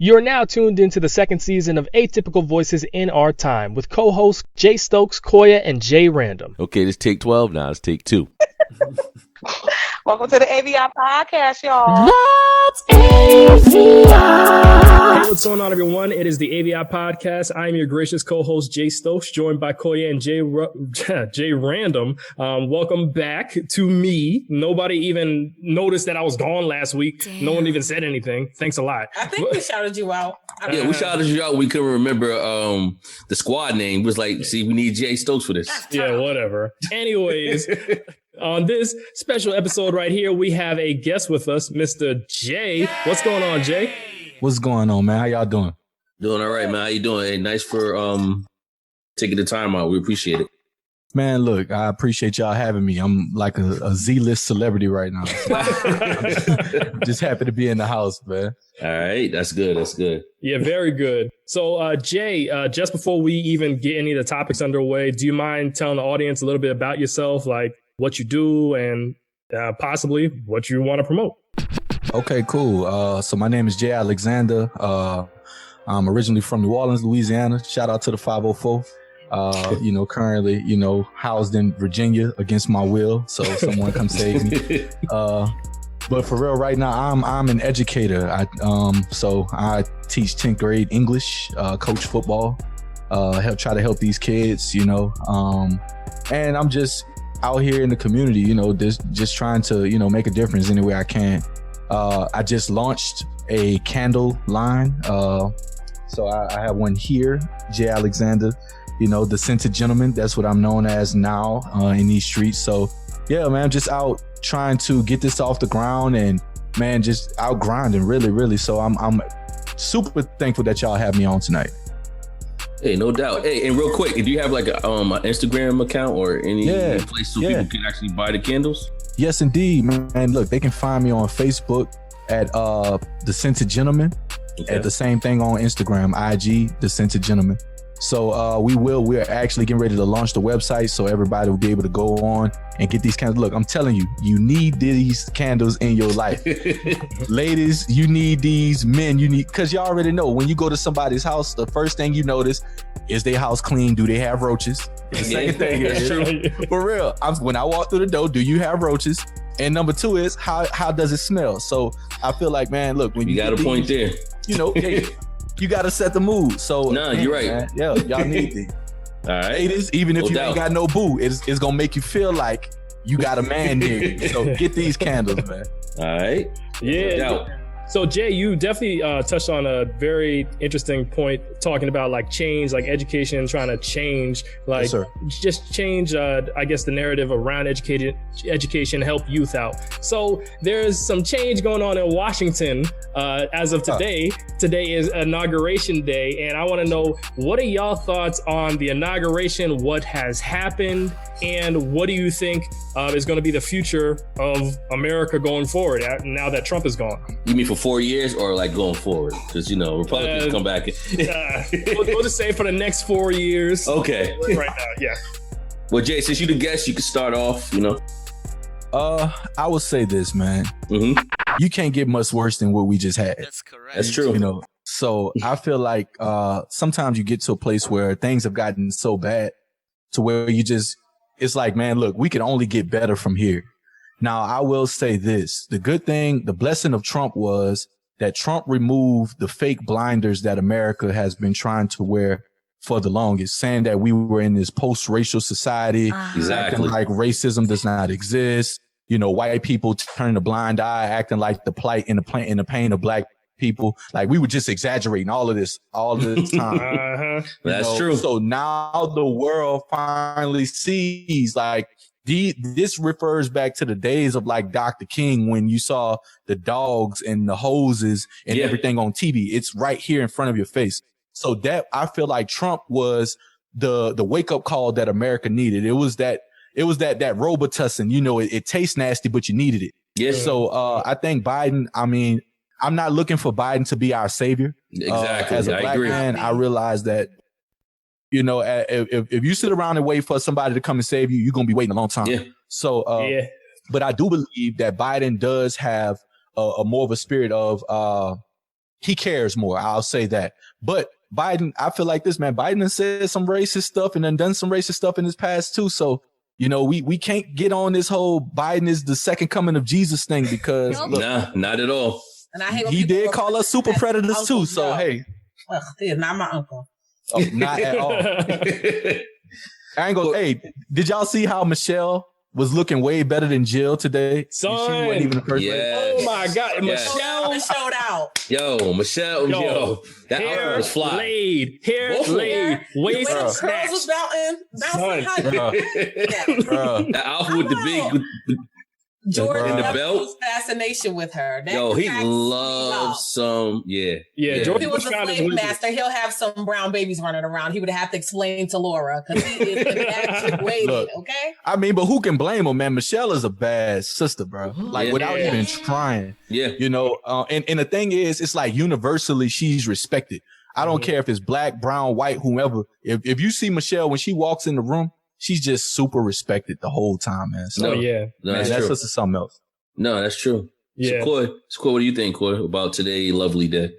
You're now tuned into the second season of Atypical Voices in Our Time with co-hosts Jay Stokes, Koya, and Jay Random. Okay, let's take 12 now. Let's take 2. Welcome to the AVIOT podcast, y'all. That's AVIOT. Hey, what's going on, everyone? It is the AVIOT podcast. I'm your gracious co-host, Jay Stokes, joined by Koya and Jay Random. Welcome back to me. Nobody even noticed that I was gone last week. Damn. No one even said anything. Thanks a lot. I think we shouted you out. Yeah, we shouted you out. We couldn't remember the squad name. It was like, see, we need Jay Stokes for this. Yeah, whatever. Anyways, on this special episode right here, we have a guest with us, Mr. Jay. What's going on, Jay? What's going on, man? How y'all doing? Doing all right, man. How you doing? Hey, nice for taking the time out. We appreciate it. Man, look, I appreciate y'all having me. I'm like a Z-list celebrity right now. So I'm just happy to be in the house, man. All right. That's good. That's good. Yeah, very good. So, Jay, just before we even get any of the topics underway, do you mind telling the audience a little bit about yourself, like what you do and possibly what you want to promote? Okay, cool. So my name is Jay Alexander. I'm originally from New Orleans, Louisiana. Shout out to the 504. Currently, housed in Virginia against my will. So someone come save me. But for real, right now, I'm an educator. So I teach 10th grade English, coach football, try to help these kids, and I'm just out here in the community, just trying to, make a difference any way I can. I just launched a candle line. So I have one here, Jay Alexander. The scented gentleman. That's what I'm known as now in these streets. So yeah, man, I'm just out trying to get this off the ground and man, just out grinding really, really. So I'm super thankful that y'all have me on tonight. Hey, no doubt. Hey, and real quick, do you have like an Instagram account or any place so people can actually buy the candles? Yes, indeed, man. Look, they can find me on Facebook at The Scented Gentleman. Okay. At the same thing on Instagram, IG, The Scented Gentleman. So we're actually getting ready to launch the website so everybody will be able to go on and get these candles. Look, I'm telling you, you need these candles in your life. Ladies, you need these. Men, because you already know when you go to somebody's house, the first thing you notice is their house clean. Do they have roaches? The second thing is, for real, when I walk through the door, do you have roaches? And number 2 is how does it smell? So I feel like, man, look, when you got a point there, hey, you got to set the mood. So you're right. Man, yeah, y'all need these. All right. Ladies, even if you ain't got no boo, it's going to make you feel like you got a man here. So get these candles, man. All right. Yeah. So Jay, you definitely touched on a very interesting point, talking about like change, like education, trying to change, like just change, I guess, the narrative around education, help youth out. So there's some change going on in Washington as of today. Today is inauguration day, and I want to know, what are y'all thoughts on the inauguration? What has happened? And what do you think is going to be the future of America going forward now that Trump is gone? You mean for 4 years or like going forward? Because, Republicans come back. We'll just say for the next 4 years. Okay. Right now, yeah. Well, Jay, since you're the guest, you can start off, I will say this, man. Mm-hmm. You can't get much worse than what we just had. That's correct. That's true. So I feel like sometimes you get to a place where things have gotten so bad to where it's like, man, look, we can only get better from here. Now, I will say this. The blessing of Trump was that Trump removed the fake blinders that America has been trying to wear for the longest, saying that we were in this post-racial society, acting like racism does not exist. White people turning a blind eye, acting like the plight and the pain of black people. Like we were just exaggerating all of this time. That's true. So now the world finally sees like this refers back to the days of like Dr. King when you saw the dogs and the hoses and everything on TV. It's right here in front of your face. So that I feel like Trump was the wake up call that America needed. It was that Robitussin, it tastes nasty, but you needed it. Yes. So I think Biden, I'm not looking for Biden to be our savior. Exactly. As a black man, I realize that, if you sit around and wait for somebody to come and save you, you're going to be waiting a long time. Yeah. So, but I do believe that Biden does have a more of a spirit of he cares more. I'll say that. But Biden, I feel like this, man. Biden has said some racist stuff and then done some racist stuff in his past too. So, you know, we can't get on this whole Biden is the second coming of Jesus thing because look, nah, not at all. And I hate he did call us super predators too. So hey, he is not my uncle. Oh, not at all. I ain't gonna. Hey, did y'all see how Michelle was looking way better than Jill today? Son, she wasn't even the first lady. Oh my God, Michelle showed out. Yo, Michelle, that outfit was fly. Laid, hair laid, waist curls was bouncing high. That outfit with the big. Jordan and the belt, his fascination with her. Yo, he loves some, yeah. Jordan, if he was a slave master, he'll have some brown babies running around. He would have to explain to Laura because he is infatuated. Okay, I mean, but who can blame him, man? Michelle is a bad sister, bro. Like without even trying. Yeah, you know. And the thing is, it's like universally she's respected. I don't care if it's black, brown, white, whoever. If you see Michelle when she walks in the room, she's just super respected the whole time, man. So, no, that's just something else. No, that's true. Yeah. So, Coy, what do you think, Coy, about today, lovely day?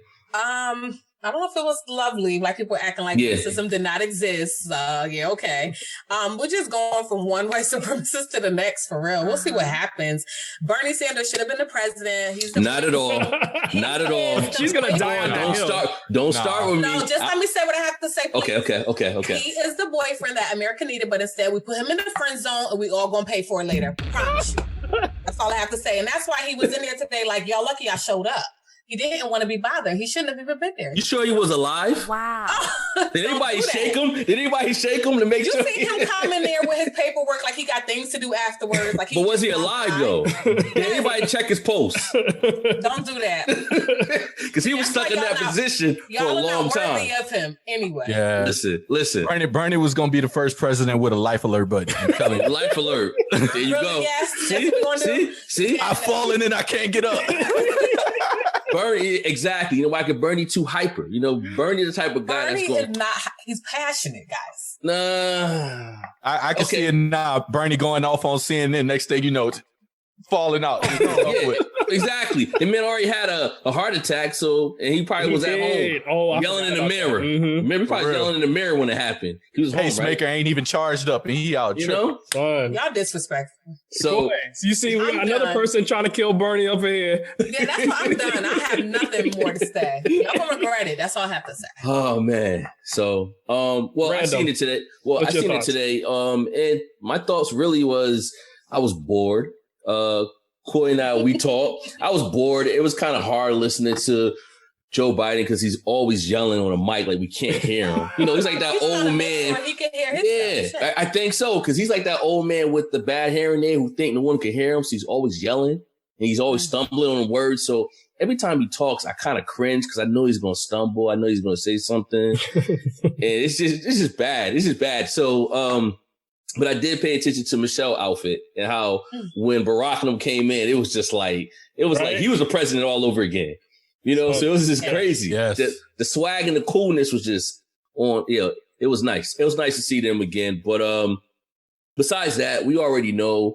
I don't know if it was lovely. Black people were acting like racism did not exist. Okay. We're just going from one white supremacist to the next for real. We'll see what happens. Bernie Sanders should have been the president. He's the not at all. Not at all. She's gonna die on that hill. Don't start with me. No, just let me say what I have to say. Please. Okay. He is the boyfriend that America needed, but instead we put him in the friend zone and we all gonna pay for it later. Promise you. That's all I have to say. And that's why he was in there today. Like, y'all lucky I showed up. He didn't want to be bothered. He shouldn't have even been there. You sure he was alive? Wow. Did anybody shake him? Did anybody shake him to make sure? You see him come in there with his paperwork like he got things to do afterwards. Like, but was he alive though? Did anybody check his pulse? Don't do that. Because he was stuck in that position for a long time. Worthy of him anyway. Yeah. Listen. Bernie was going to be the first president with a life alert button. I'm telling you. Life alert. There you really? go. Yes. See? I've fallen and I can't get up. Bernie, exactly. You know, why could Bernie too hyper? You know, Bernie the type of guy Bernie that's going. is not. He's passionate, guys. Nah. I can see it now. Bernie going off on CNN. Next thing you know, falling out. Exactly. The man already had a heart attack, and he probably was at home yelling in the mirror. Mm-hmm. Remember, he probably yelling in the mirror when it happened. He was pacemaker ain't even charged up, and he out. You know, y'all disrespectful. So you see, we got another person trying to kill Bernie over here. Yeah, that's why I'm done. I have nothing more to say. Y'all gonna regret it. That's all I have to say. Oh man. So, I seen it today. It today. And my thoughts really was I was bored. Coy and I, we talked. I was bored. It was kind of hard listening to Joe Biden because he's always yelling on a mic like we can't hear him. You know, he's like that old man. He can hear his stuff. I think so because he's like that old man with the bad hearing aid who think no one can hear him. So he's always yelling and he's always stumbling on words. So every time he talks, I kind of cringe because I know he's going to stumble. I know he's going to say something. And it's just bad. It's just bad. So, but I did pay attention to Michelle's outfit and how when Barack and them came in, it was just like, like he was the president all over again. You know, so it was just crazy. Yes. The swag and the coolness was just on, it was nice. It was nice to see them again. But besides that, we already know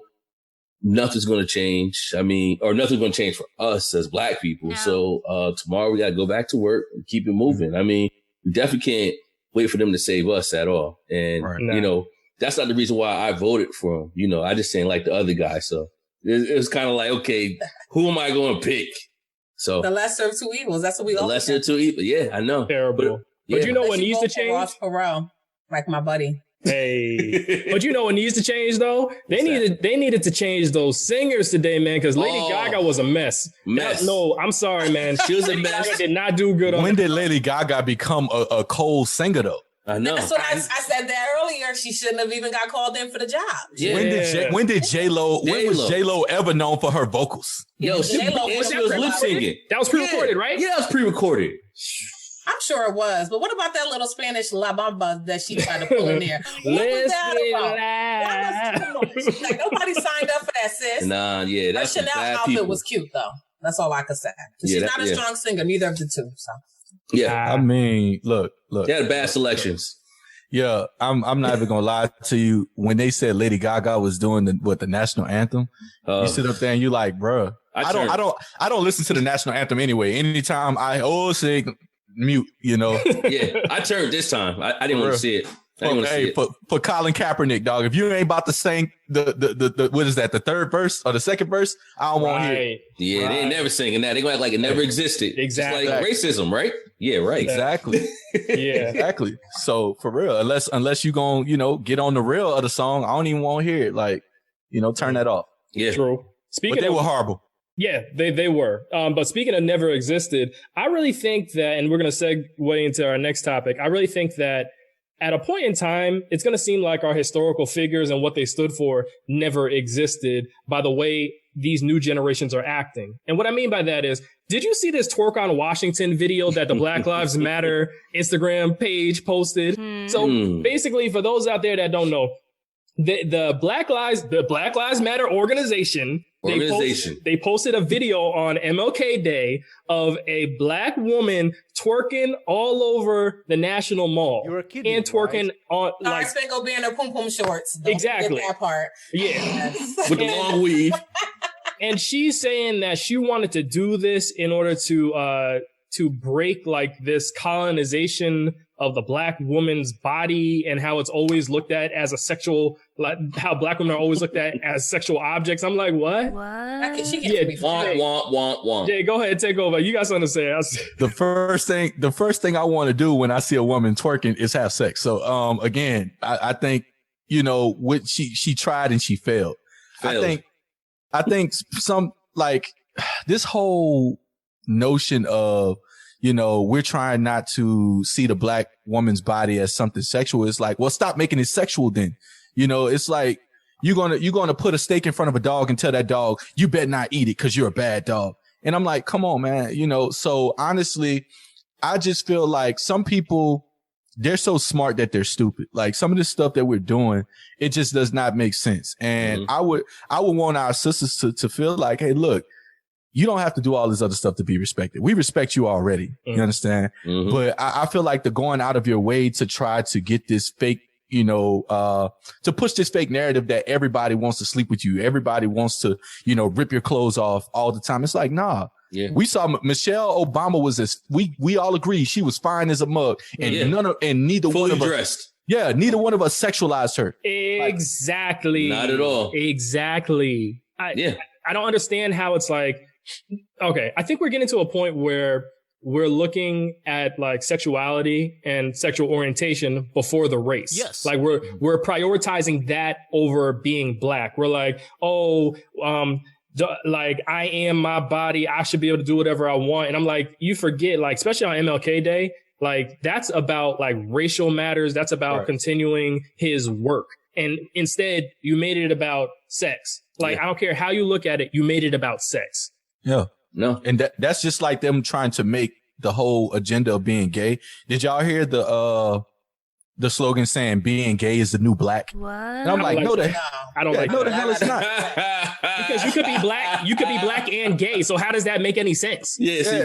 nothing's going to change. I mean, or nothing's going to change for us as Black people. No. So tomorrow we got to go back to work and keep it moving. I mean, we definitely can't wait for them to save us at all. And, you know, that's not the reason why I voted for him. You know, I just ain't like the other guy. So it was kind of like, okay, who am I going to pick? So the lesser of two evils. That's what we all. The lesser of two evils. Yeah, I know. Terrible. But you know what needs to change? Ross Perot, like my buddy. Hey, but you know what needs to change though? They needed to change those singers today, man, because Lady Gaga was a mess. No, I'm sorry, man. She was a mess. Gaga did not do good. When did Lady Gaga become a cold singer though? I know. That's what I said that earlier. She shouldn't have even got called in for the job. Yeah. When did J-Lo was J-Lo ever known for her vocals? Yo, she was lip singing. That was pre-recorded, right? Yeah, that was pre-recorded. I'm sure it was. But what about that little Spanish La Bamba that she tried to pull in there? What was that about? Like, nobody signed up for that, sis. Nah, yeah, that's her Chanel outfit was cute, though. That's all I could say. She's not a strong singer, neither of the two. So. Yeah, I mean, look. They had bad selections. Yeah, I'm not even gonna lie to you. When they said Lady Gaga was doing the national anthem, you sit up there and you like, bruh, I don't listen to the national anthem anyway. Anytime I sing, mute, you know. Yeah, I turned this time. I didn't want to see it. For Colin Kaepernick, dog. If you ain't about to sing the what is that, the third verse or the second verse, I don't want to hear it. Yeah, they ain't never singing that. They gonna act like it never existed. Exactly. It's like racism, right? Yeah, right. Exactly. Yeah. Exactly. So for real, unless you gonna, you know, get on the real of the song, I don't even want to hear it. Like, you know, turn that off. Yeah. True. But they were horrible. Yeah, they were. But speaking of never existed, I really think that, and we're going to segue into our next topic, I really think that at a point in time, it's going to seem like our historical figures and what they stood for never existed by the way these new generations are acting. And what I mean by that is, did you see this twerk on Washington video that the Black Lives Matter Instagram page posted? So basically, for those out there that don't know, the Black Lives Matter organization, they posted a video on MLK Day of a black woman twerking all over the National Mall. You're kidding, and twerking on like Spango being her pum pum shorts. Don't exactly that part. Yeah, Yes. With the long weave. And she's saying that she wanted to do this in order to break like this colonization of the black woman's body and how it's always looked at as a sexual, like how black women are always looked at as sexual objects. I'm like, what? She can't be Want. Jay, go ahead, take over. You got something to say? The first thing I want to do when I see a woman twerking is have sex. So, again, I think, you know, what she tried and she failed. I think some like this whole notion of, you know, we're trying not to see the black woman's body as something sexual. It's like, well, stop making it sexual then. You know, it's like you're gonna put a steak in front of a dog and tell that dog, you better not eat it because you're a bad dog. And I'm like, come on, man. You know, so honestly, I just feel like some people, they're so smart that they're stupid. Like some of the stuff that we're doing, it just does not make sense. And I would want our sisters to feel like, hey, look, you don't have to do all this other stuff to be respected. We respect you already. You understand? But I feel like the going out of your way to try to get this fake, you know, to push this fake narrative that everybody wants to sleep with you. Everybody wants to, you know, rip your clothes off all the time. It's like, nah. Yeah. We saw Michelle Obama was we all agree she was fine as a mug, and neither fully one of dressed. us. Yeah, neither one of us sexualized her. Exactly. Not at all. Exactly. I don't understand how it's like. Okay, I think we're getting to a point where we're looking at like sexuality and sexual orientation before the race. Yes. Like we're prioritizing that over being black. We're like, like I am my body. I should be able to do whatever I want. And I'm like, you forget, like, especially on MLK Day, like that's about like racial matters. That's about continuing his work. And instead you made it about sex. Like, I don't care how you look at it. You made it about sex. Yeah. No. And that's just like them trying to make the whole agenda of being gay. Did y'all hear the slogan saying being gay is the new black? What? And I'm like, no, I don't like no, that. the hell it's not. Because you could be black and gay. So how does that make any sense? Yeah, so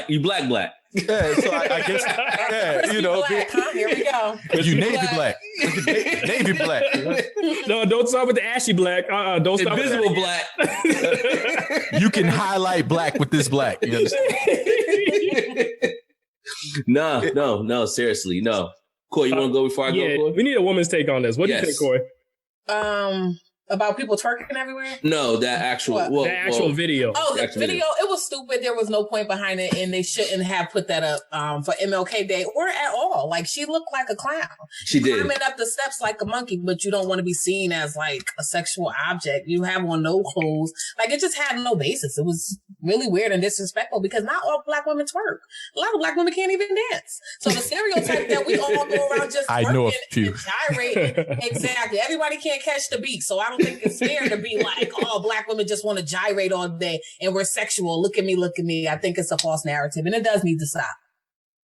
you black. Yeah, so I guess, you know, black, huh? Here we go. You Navy black. Navy black. No, don't start with the ashy black. Don't start Invisible with black. You can highlight black with this black. You understand? No, seriously, no. Coy, you want to go before I go, Coy? We need a woman's take on this. What do you think, Coy? About people twerking everywhere? No, that actual video. Oh, the video, it was stupid. There was no point behind it, and they shouldn't have put that up for MLK Day or at all. Like, she looked like a clown. She did. Climbing up the steps like a monkey, but you don't want to be seen as like a sexual object. You have on no clothes. Like, it just had no basis. It was really weird and disrespectful because not all black women twerk. A lot of black women can't even dance. So the stereotype that we all go around just twerking and gyrating. Exactly. Everybody can't catch the beat. So I don't think it's fair to be like, oh, black women just want to gyrate all day and we're sexual. Look at me. I think it's a false narrative and it does need to stop.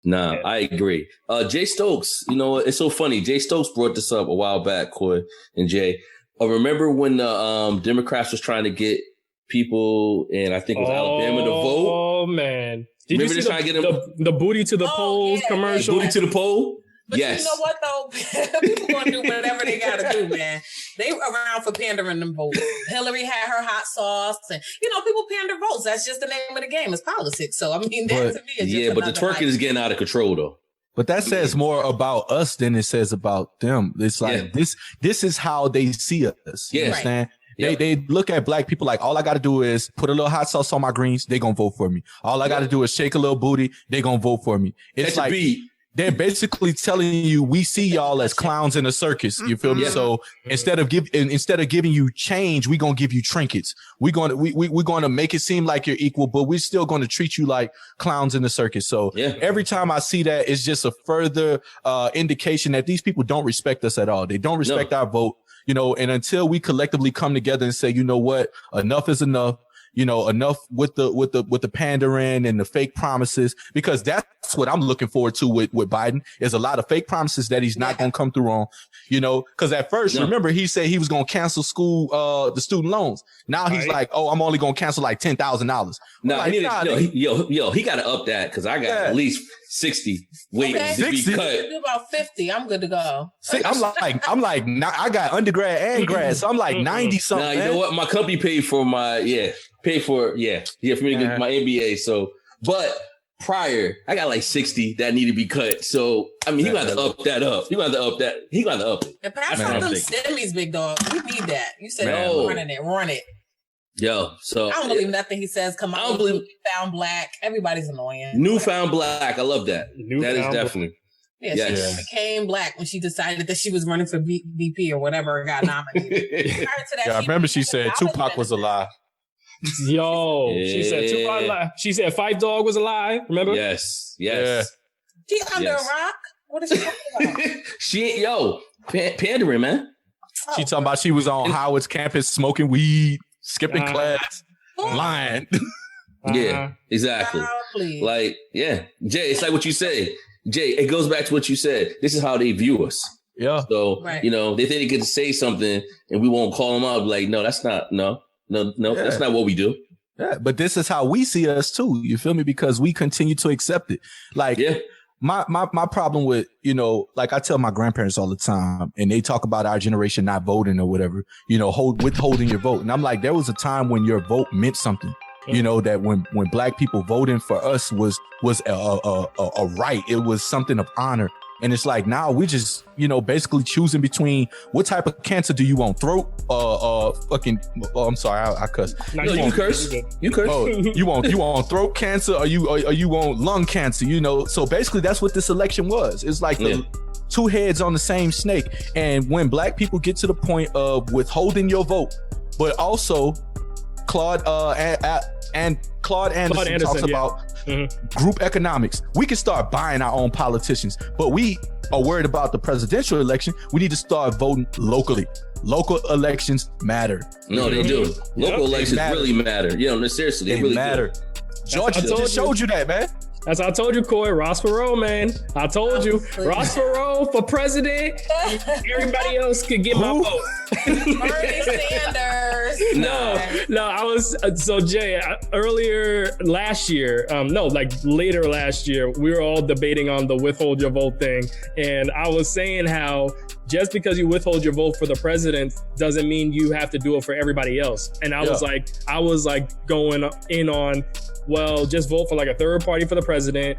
Nah, I agree. Jay Stokes, you know, it's so funny. Jay Stokes brought this up a while back, Coy and Jay. Remember when the Democrats was trying to get people in, I think it was Alabama to vote? Oh, man. Did Remember you see trying to get the booty to the polls commercial? Booty to the poll? But you know what though? People gonna do whatever they gotta do, man. They around for pandering them votes. Hillary had her hot sauce, and people pander votes. That's just the name of the game. It's politics. So I mean, that to me is just but the twerking is getting out of control though. But that says more about us than it says about them. It's like this is how they see us. You understand? They look at black people like, all I got to do is put a little hot sauce on my greens. They gonna vote for me. All I got to do is shake a little booty. They gonna vote for me. It's like they're basically telling you, we see y'all as clowns in a circus. You feel me? So instead of giving you change, we gonna give you trinkets. We're gonna make it seem like you're equal, but we're still gonna treat you like clowns in the circus. So every time I see that, it's just a further indication that these people don't respect us at all. They don't respect our vote. And until we collectively come together and say, you know what, enough is enough. Enough with the pandering and the fake promises, because that's what I'm looking forward to with Biden is a lot of fake promises that he's not going to come through on, because at first, remember, he said he was going to cancel the student loans. Now he's like, oh, I'm only going to cancel like $10,000. No, he got to up that because I got at least 60 waiting to be cut. Do about 50. I'm good to go. I'm like, I got undergrad and grad, so I'm like 90 something. Nah, you know what? My company paid for for me to get my MBA. So, but prior, I got like 60 that need to be cut. So, I mean, he got to up that up. He got to up that. He got to up it. And pass on them stimmies, big dog. We need that. You said, run it. Yo, so I don't believe nothing he says. Come on, I don't believe Newfound Black. Everybody's annoying. Newfound Black. I love that. That is definitely. Yeah, she became black when she decided that she was running for VP or whatever and got nominated. Prior to that, I remember she said Tupac was alive. Yo, she said Tupac alive. She said Fight Dog was alive. Remember? Yes. She under a rock. What is she talking about? Pandering, man. She talking about she was on Howard's campus smoking weed, skipping class, lying. Yeah, exactly. Like, Jay, it's like what you say. Jay, it goes back to what you said. This is how they view us. Yeah. So, they think they get to say something and we won't call them out. Like, no, that's not, that's not what we do. Yeah, but this is how we see us too. You feel me? Because we continue to accept it. Like, my problem with, like I tell my grandparents all the time, and they talk about our generation not voting or whatever, withholding your vote. And I'm like, there was a time when your vote meant something. That when black people voting for us was a right. It was something of honor. And it's like now we just, basically choosing between what type of cancer do you want? Throat, I'm sorry, I cuss. No, you curse. You curse. Oh, you want throat cancer or you want lung cancer, So basically that's what this election was. It's like the two heads on the same snake. And when black people get to the point of withholding your vote, but also Claude Anderson talks about group economics. We can start buying our own politicians, but we are worried about the presidential election. We need to start voting locally. Local elections matter. No, they do. Local elections really matter. Seriously, they really matter. Georgia just showed you that, man. That's how I told you, Coy. Ross Perot, man. I told you. Ross Perot for president. Everybody else could get my vote. Bernie Sanders. No, I was, so Jay, earlier last year, later last year, we were all debating on the withhold your vote thing. And I was saying how just because you withhold your vote for the president doesn't mean you have to do it for everybody else. And I was like going in on, well, just vote for like a third party for the president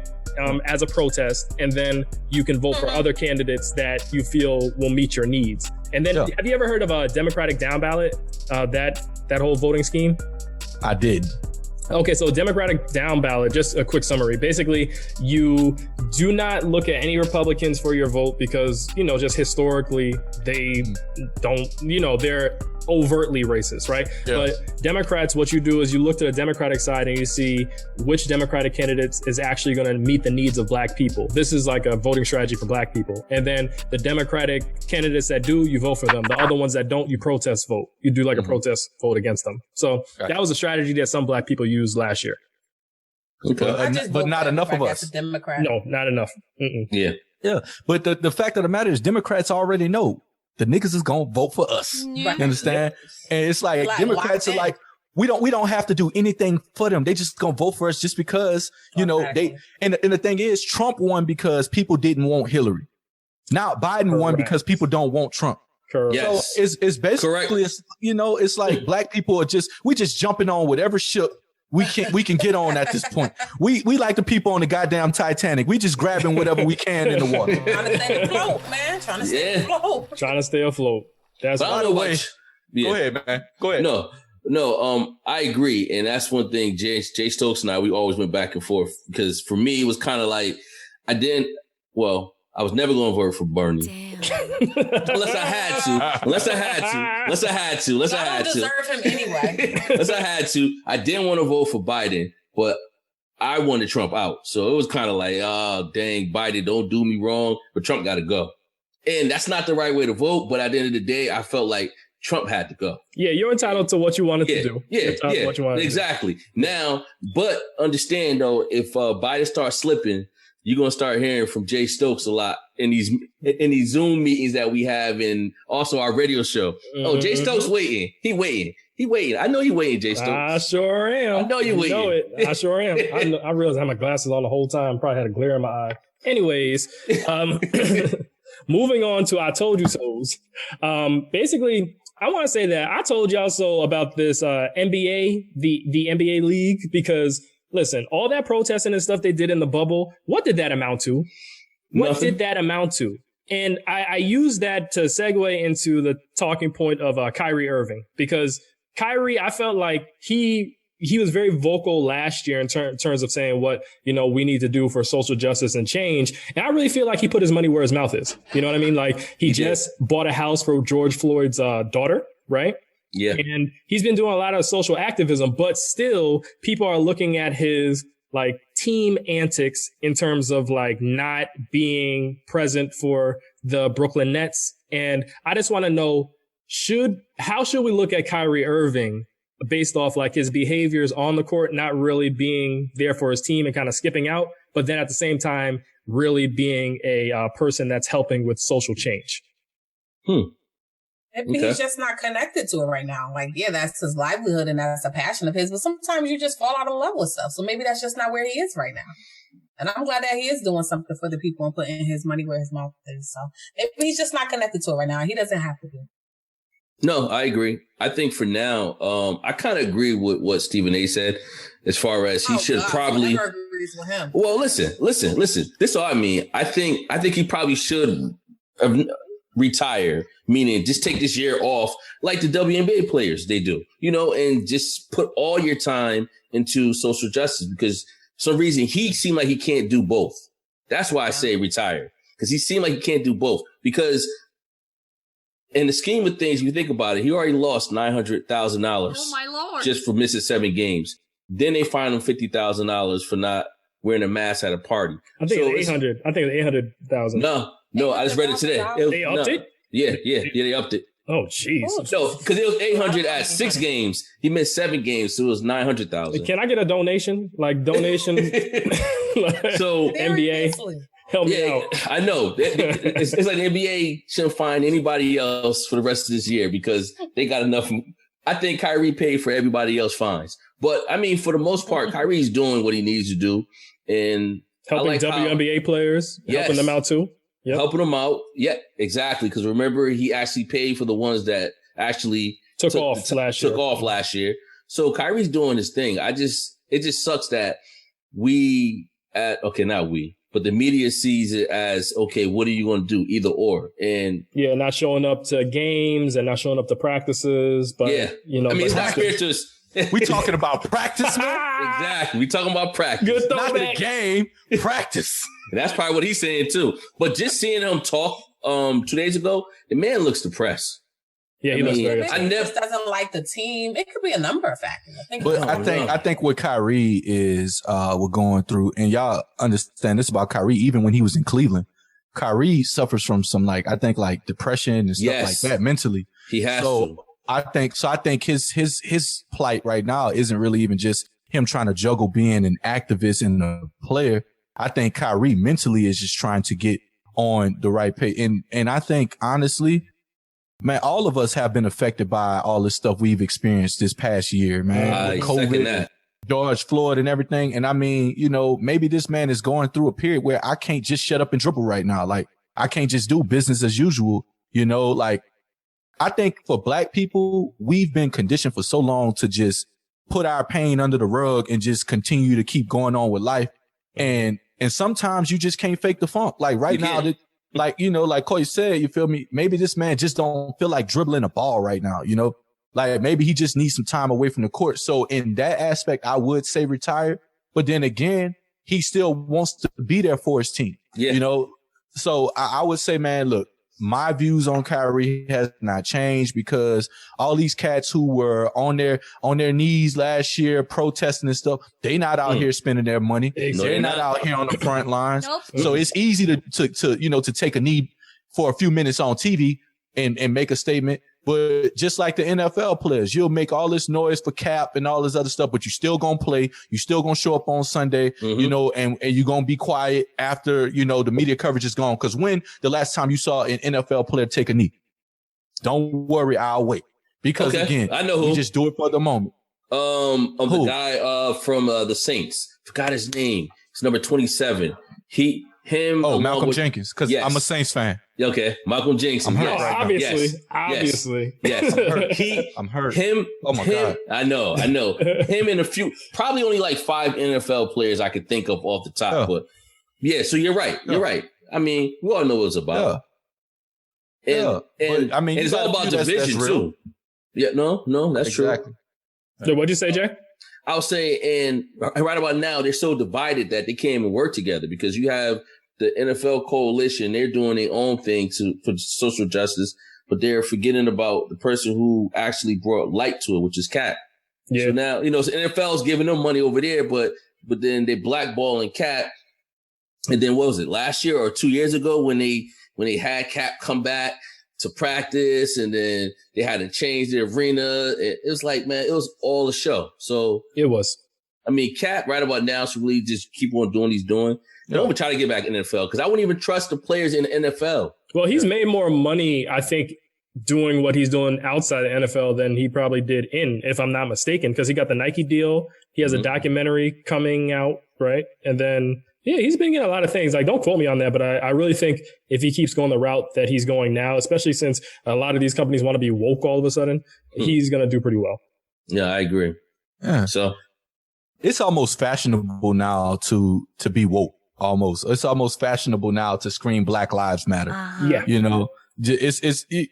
as a protest, and then you can vote for other candidates that you feel will meet your needs. And then, have you ever heard of a Democratic down ballot? That whole voting scheme? I did. Okay, so Democratic down ballot, just a quick summary. Basically, you do not look at any Republicans for your vote because, just historically, they don't, they're overtly racist, right? Yeah. But Democrats, what you do is you look to the Democratic side and you see which Democratic candidates is actually going to meet the needs of black people. This is like a voting strategy for black people. And then the Democratic candidates that do, you vote for them. The other ones that don't, you protest vote. You do like a protest vote against them. So that was a strategy that some black people used last year. Okay. But not enough of us. No, not enough. Yeah. Yeah. But the fact of the matter is Democrats already know the niggas is going to vote for us. You understand? And it's like Democrats are like, we don't have to do anything for them. They just going to vote for us just because, they, and the thing is Trump won because people didn't want Hillary. Now Biden won because people don't want Trump. Correct. Yes. So it's basically, it's like black people are we just jumping on whatever ship we can get on at this point. We like the people on the goddamn Titanic. We just grabbing whatever we can in the water. Trying to stay afloat, man. Trying to stay afloat. Trying to stay afloat. That's by the way. Go ahead, man. Go ahead. No, I agree. And that's one thing, Jay Stokes and I, we always went back and forth because for me, it was kind of like, I was never going to vote for Bernie. Unless I had to. Unless I had to. I don't deserve him anyway. Unless I had to. I didn't want to vote for Biden, but I wanted Trump out. So it was kind of like, oh, dang, Biden, don't do me wrong, but Trump got to go. And that's not the right way to vote. But at the end of the day, I felt like Trump had to go. Yeah, you're entitled to what you wanted to do. Yeah, exactly. Now, but understand, though, if Biden starts slipping, you're going to start hearing from Jay Stokes a lot in these Zoom meetings that we have and also our radio show. Mm-hmm. Oh, Jay Stokes waiting. He waiting. I know he waiting, Jay Stokes. I sure am. I know you waiting. Know it. I sure am. I realized I had my glasses on the whole time. Probably had a glare in my eye. Anyways, moving on to I Told You So's. Basically, I want to say that I told y'all so about this NBA, the NBA league, because listen, all that protesting and stuff they did in the bubble, what did that amount to? What did that amount to? And I use that to segue into the talking point of Kyrie Irving, because Kyrie, I felt like he was very vocal last year in terms of saying what, we need to do for social justice and change. And I really feel like he put his money where his mouth is. You know what I mean? Like he just bought a house for George Floyd's daughter, right? Yeah. And he's been doing a lot of social activism, but still people are looking at his like team antics in terms of like not being present for the Brooklyn Nets. And I just want to know, how should we look at Kyrie Irving based off like his behaviors on the court, not really being there for his team and kind of skipping out, but then at the same time, really being a person that's helping with social change? Maybe he's just not connected to it right now. Like, yeah, that's his livelihood and that's a passion of his. But sometimes you just fall out of love with stuff. So maybe that's just not where he is right now. And I'm glad that he is doing something for the people and putting his money where his mouth is. So maybe he's just not connected to it right now. He doesn't have to be. No, I agree. I think for now, I kind of agree with what Stephen A. said as far as he should probably. Whoever agrees with him. Well, listen. This is all I mean. I think he probably should retire, meaning just take this year off like the WNBA players they do, and just put all your time into social justice, because for some reason he seemed like he can't do both. That's why I say retire, because he seemed like he can't do both, because in the scheme of things, if you think about it, he already lost $900,000 oh my Lord. Just for missing 7 games. Then they fined him $50,000 for not wearing a mask at a party. I think it's 800. I think it's 800,000. No, I just read it today. They upped it? Yeah, they upped it. Oh, jeez. No, because it was 800 at 6 games. He missed 7 games, so it was 900,000. Can I get a donation? Like donation? So NBA, help me out. I know. It's like the NBA shouldn't find anybody else for the rest of this year because they got enough. I think Kyrie paid for everybody else fines. But I mean, for the most part, Kyrie's doing what he needs to do, and helping WNBA players, helping them out too. Yep. Helping them out. Yeah, exactly. Because remember, he actually paid for the ones that actually took off last year. So Kyrie's doing his thing. It just sucks that but the media sees it as, okay, what are you going to do? Either or. And not showing up to games and not showing up to practices. But, it's not fair to us. We talking about practice, man? Exactly. We talking about practice. Good not the game, practice. And that's probably what he's saying too. But just seeing him talk 2 days ago, the man looks depressed. Yeah, he looks very upset. He just doesn't like the team. It could be a number of factors. I think what Kyrie is we're going through, and y'all understand this about Kyrie, even when he was in Cleveland, Kyrie suffers from some depression and stuff like that mentally. He has to. I think his plight right now isn't really even just him trying to juggle being an activist and a player. I think Kyrie mentally is just trying to get on the right page. And I think honestly, man, all of us have been affected by all this stuff we've experienced this past year, man. COVID, George Floyd and everything. And I mean, maybe this man is going through a period where I can't just shut up and dribble right now. Like I can't just do business as usual. You know, like I think for black people, we've been conditioned for so long to just put our pain under the rug and just continue to keep going on with life. And sometimes you just can't fake the funk. Like right now, like, you know, like Coy said, you feel me? Maybe this man just don't feel like dribbling a ball right now, you know? Like maybe he just needs some time away from the court. So in that aspect, I would say retire. But then again, he still wants to be there for his team, you know? So I would say, man, look, my views on Kyrie has not changed because all these cats who were on their knees last year protesting and stuff, they not out here spending their money. They're not out here on the front lines. So it's easy to you know, to take a knee for a few minutes on TV and make a statement. But just like the NFL players, you'll make all this noise for cap and all this other stuff, but you still gonna play. You still gonna show up on Sunday, you know, and you're gonna be quiet after, you know, the media coverage is gone. Because when the last time you saw an NFL player take a knee? Don't worry, I'll wait. Because again, I know who. You just do it for the moment. The guy from the Saints. Forgot his name. It's number 27. Malcolm Jenkins, because I'm a Saints fan. Okay, Malcolm Jenkins. I'm hurt Obviously. Yes. I'm hurt. Oh my God. I know. Him and a few, probably only like 5 NFL players I could think of off the top. But yeah, so you're right. You're right. I mean, we all know what it's about. And I mean, it's all about division too. Yeah, no, that's true. So what'd you say, Jay? I was saying, and right about now, they're so divided that they can't even work together because you have the NFL coalition. They're doing their own thing for social justice, but they're forgetting about the person who actually brought light to it, which is Cap. Yeah. So now, you know, so NFL is giving them money over there, but then they blackballing Cap. And then what was it, last year or 2 years ago when they had Cap come back to practice and then they had to change the arena. It was like, man, it was all a show. So it was. I mean, Cap right about now should really just keep on doing what he's doing. I don't even try to get back in the NFL because I wouldn't even trust the players in the NFL. Well, he's made more money, I think, doing what he's doing outside the NFL than he probably did in, if I'm not mistaken, because he got the Nike deal. He has a documentary coming out, right? And then, yeah, he's been getting a lot of things. Like, don't quote me on that, but I really think if he keeps going the route that he's going now, especially since a lot of these companies want to be woke all of a sudden, he's going to do pretty well. Yeah, I agree. Yeah. So it's almost fashionable now to be woke. It's almost fashionable now to scream Black Lives Matter. Yeah. You know,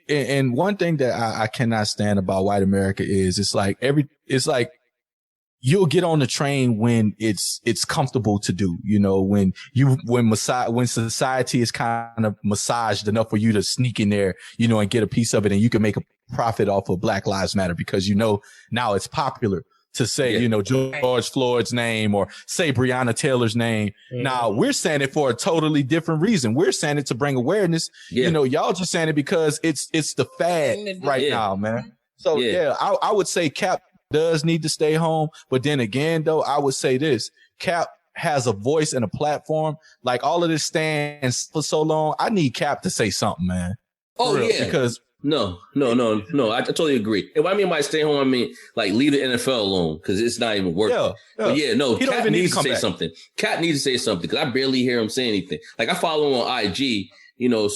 and one thing that I cannot stand about white America is it's like you'll get on the train when it's comfortable to do, you know, when society is kind of massaged enough for you to sneak in there, you know, and get a piece of it and you can make a profit off of Black Lives Matter because, you know, now it's popular to say, you know, George Floyd's name or say Breonna Taylor's name. Now we're saying it for a totally different reason. We're saying it to bring awareness. You know, y'all just saying it because it's the fad right now, man. So I would say Cap does need to stay home. But then again, though, I would say this: Cap has a voice and a platform. Like all of this stands for so long. I need Cap to say something, man. Because No. I totally agree. And what I mean by stay home, I mean like leave the NFL alone because it's not even working. But Cap needs to say something. Cap needs to say something because I barely hear him say anything. Like I follow him on IG, you know,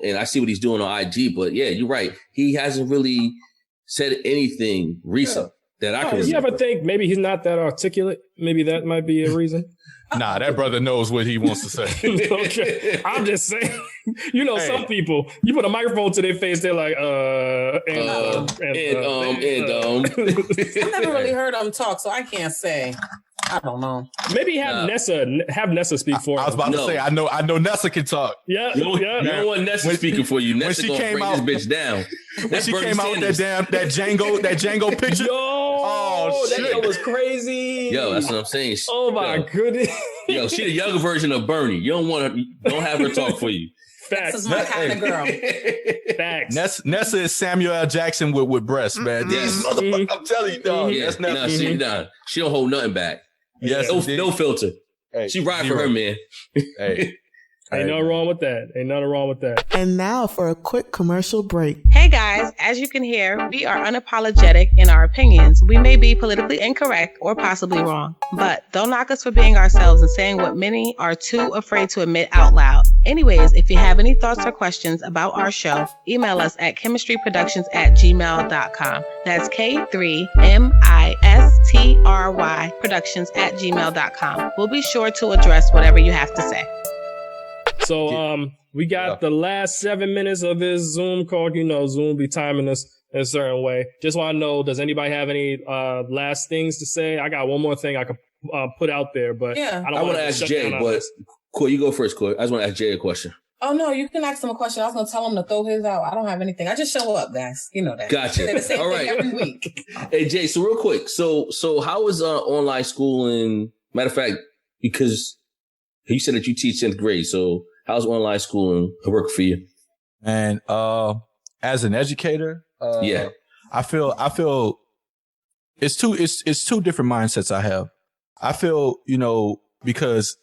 and I see what he's doing on IG. But yeah, you're right. He hasn't really said anything recent that I can remember. You ever think maybe he's not that articulate? Maybe that might be a reason. Nah, that brother knows what he wants to say. Okay. I'm just saying, you know, some people, you put a microphone to their face, they're like, I've never really heard him talk, so I can't say. I don't know. Maybe have Nessa speak for him. I was about to say, I know Nessa can talk. You don't want Nessa speaking for you. Nessa gonna bring this bitch down. When she came out with that Django picture. That was crazy. Yo, that's what I'm saying. Oh my goodness. Yo, she the younger version of Bernie. You don't have her talk for you. Facts. This is my kind of girl. Facts. Nessa is Samuel L. Jackson with breasts, man. Yes. I'm telling you, dog. She don't hold nothing back. Yes, no filter. Hey, she ride for her, man. Hey. Ain't nothing wrong with that. Ain't nothing wrong with that. And now for a quick commercial break. Hey guys, as you can hear, we are unapologetic in our opinions. We may be politically incorrect or possibly wrong, but don't knock us for being ourselves and saying what many are too afraid to admit out loud. Anyways, if you have any thoughts or questions about our show, email us at chemistryproductions@gmail.com. That's K3mistry Productions@gmail.com. We'll be sure to address whatever you have to say. So we got the last 7 minutes of this Zoom call. You know, Zoom be timing us in a certain way. Just want to know, does anybody have any last things to say? I got one more thing I could put out there, but I want to ask Jay, but Coy, you go first, Coy. I just want to ask Jay a question. Oh, no, you can ask him a question. I was going to tell him to throw his out. I don't have anything. I just show up, guys. You know that. Gotcha. The same All right. thing every week. Hey, Jay, so real quick. So how is online schooling? Matter of fact, because you said that you teach 10th grade, so how's online schooling work for you? And as an educator, I feel it's two different mindsets I have. I feel, because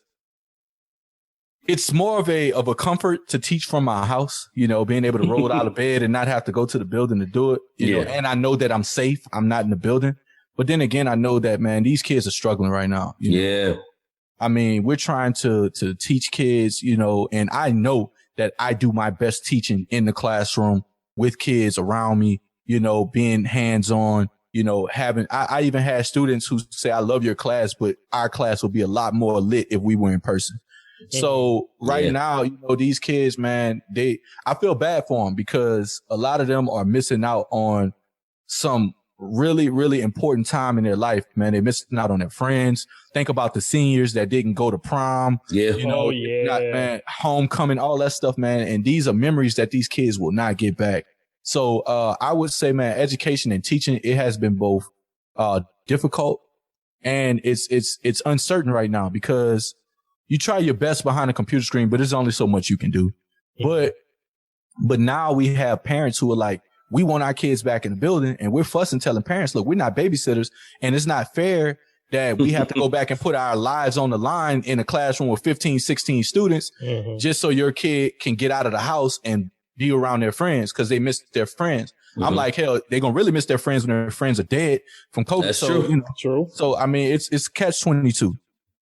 it's more of a comfort to teach from my house, being able to roll out of bed and not have to go to the building to do it, know, and I know that I'm safe. I'm not in the building. But then again, I know that, man, these kids are struggling right now. You know? I mean, we're trying to teach kids, and I know that I do my best teaching in the classroom with kids around me, being hands-on, I even had students who say, I love your class, but our class would be a lot more lit if we were in person. So now, these kids, man, I feel bad for them because a lot of them are missing out on some really, really important time in their life, man. They're missing out on their friends. Think about the seniors that didn't go to prom, man, homecoming, all that stuff, man. And these are memories that these kids will not get back. So, I would say, man, education and teaching, it has been both, difficult and it's uncertain right now because you try your best behind a computer screen, but there's only so much you can do. But now we have parents who are like, we want our kids back in the building and we're fussing, telling parents, look, we're not babysitters and it's not fair that we have to go back and put our lives on the line in a classroom with 15, 16 students just so your kid can get out of the house and be around their friends because they miss their friends. I'm like, hell, they're going to really miss their friends when their friends are dead from COVID. That's true. True. So, I mean, it's catch-22.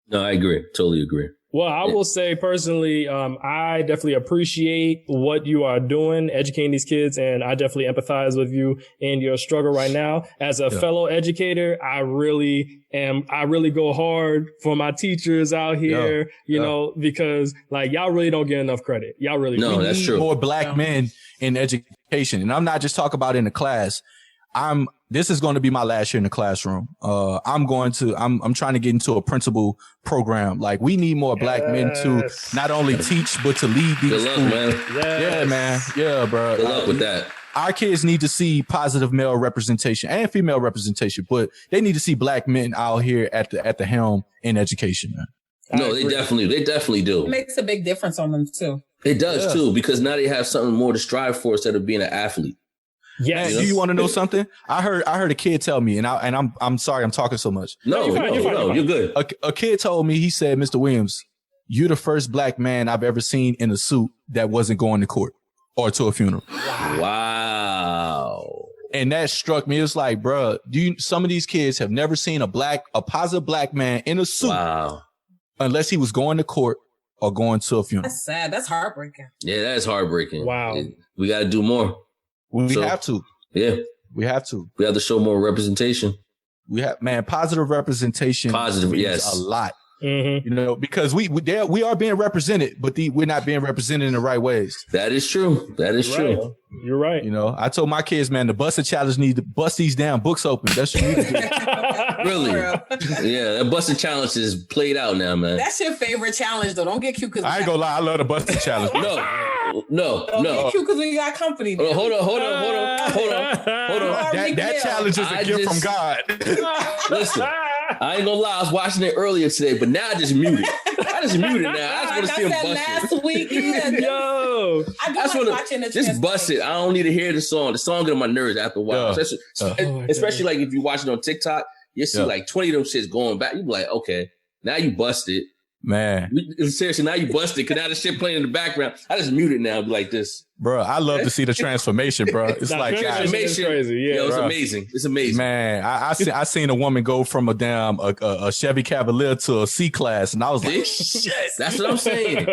No, I agree. Totally agree. Well, I will say personally, I definitely appreciate what you are doing, educating these kids, and I definitely empathize with you in your struggle right now. As a fellow educator, I really go hard for my teachers out here, you know, because like y'all really don't get enough credit. Y'all really no, that's true. More black men in education, and I'm not just talking about in the class. This is going to be my last year in the classroom. I'm trying to get into a principal program. Like we need more black men to not only teach, but to lead these schools. Man. Yeah, man. Yeah, bro. Good luck with that. Our kids need to see positive male representation and female representation, but they need to see black men out here at the helm in education, man. No, they definitely do. It makes a big difference on them too. It does too, because now they have something more to strive for instead of being an athlete. Yes. Do you want to know something? I heard a kid tell me, and I'm sorry I'm talking so much. No, you're good. A kid told me, he said, Mr. Williams, you're the first black man I've ever seen in a suit that wasn't going to court or to a funeral. Wow. And that struck me. It's like, bro, some of these kids have never seen a positive black man in a suit unless he was going to court or going to a funeral. That's sad. That's heartbreaking. Yeah, that's heartbreaking. Wow. We got to do more. We have to. Yeah. We have to. We have to show more representation. We have, man, positive representation. Positive, yes. A lot. You know, because we are being represented, but we're not being represented in the right ways. That is true. That is true. You're right. You know, I told my kids, man, the busted challenge need to bust these damn books open. That's what you need to do. Really? Yeah, that busted challenge is played out now, man. That's your favorite challenge, though. Don't get cute. I ain't gonna lie. I love the busted challenge. No. Don't get cute because we got company. Hold on. That challenge is a gift from God. Listen, I ain't gonna lie. I was watching it earlier today, but now I just muted. I just muted now. I just want to see him bust it. Last week, yo, I just want to watching the just bust it. I don't need to hear the song. The song get on my nerves after a while, especially like if you watch it on TikTok. You see like 20 of them shits going back. You be like, okay, now you busted. Man. Seriously, now you busted because now the shit playing in the background. I just mute it now like this. Bro, I love to see the transformation, bro. It's like transformation. Crazy. Yeah, it's amazing. It's amazing. Man, I seen a woman go from a Chevy Cavalier to a C-Class, and I was like, shit. That's what I'm saying.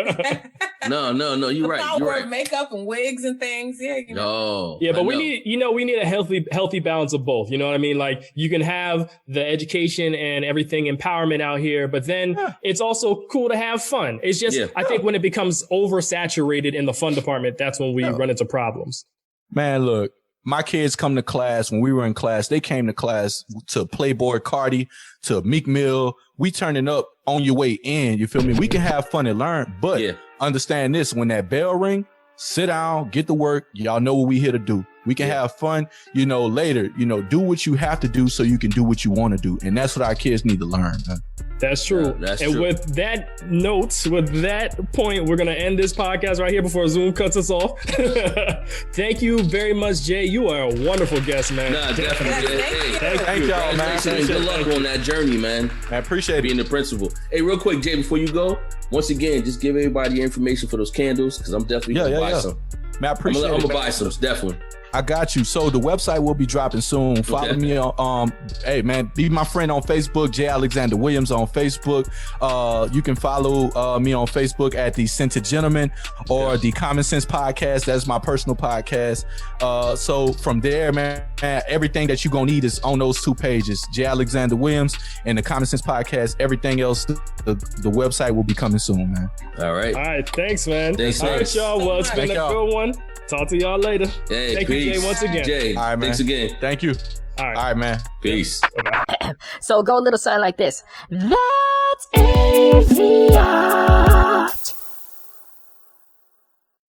No, you're right. You're right. Makeup and wigs and things. Yeah, you know. Yeah, but we need a healthy balance of both. You know what I mean? Like you can have the education and everything empowerment out here, but then it's also cool to have fun. It's just I think when it becomes oversaturated in the fun department, that's when we run into problems. Man, look, my kids come to class. When we were in class, they came to class to Playboy Cardi, to Meek Mill. We turning up on your way in. You feel me? We can have fun and learn, but understand this: when that bell ring, sit down, get to work. Y'all know what we here to do. We can have fun, later, do what you have to do so you can do what you want to do. And that's what our kids need to learn, man. That's true. With that note, with that point, we're going to end this podcast right here before Zoom cuts us off. Thank you very much, Jay. You are a wonderful guest, man. Nah, definitely. Thank y'all, man. Good luck on that journey, man. I appreciate being the principal. Hey, real quick, Jay, before you go, once again, just give everybody your information for those candles because I'm definitely going to buy some. Man, I appreciate I'm going to buy some, definitely. I got you. So the website will be dropping soon. Follow me on, hey man, be my friend on Facebook, J. Alexander Williams on Facebook. You can follow me on Facebook at The Scented Gentleman or The Common Sense Podcast. That's my personal podcast. So from there, man, everything that you're going to need is on those two pages, J. Alexander Williams and The Common Sense Podcast. Everything else, the website will be coming soon, man. All right. Thanks, man. All right, y'all. Well, it's been a good one. Talk to y'all later. Hey, thank you, Jay, once again. Jay, all right, man. Thanks again. Thank you. All right, man. Peace. So go a little something like this. That's AVIOT.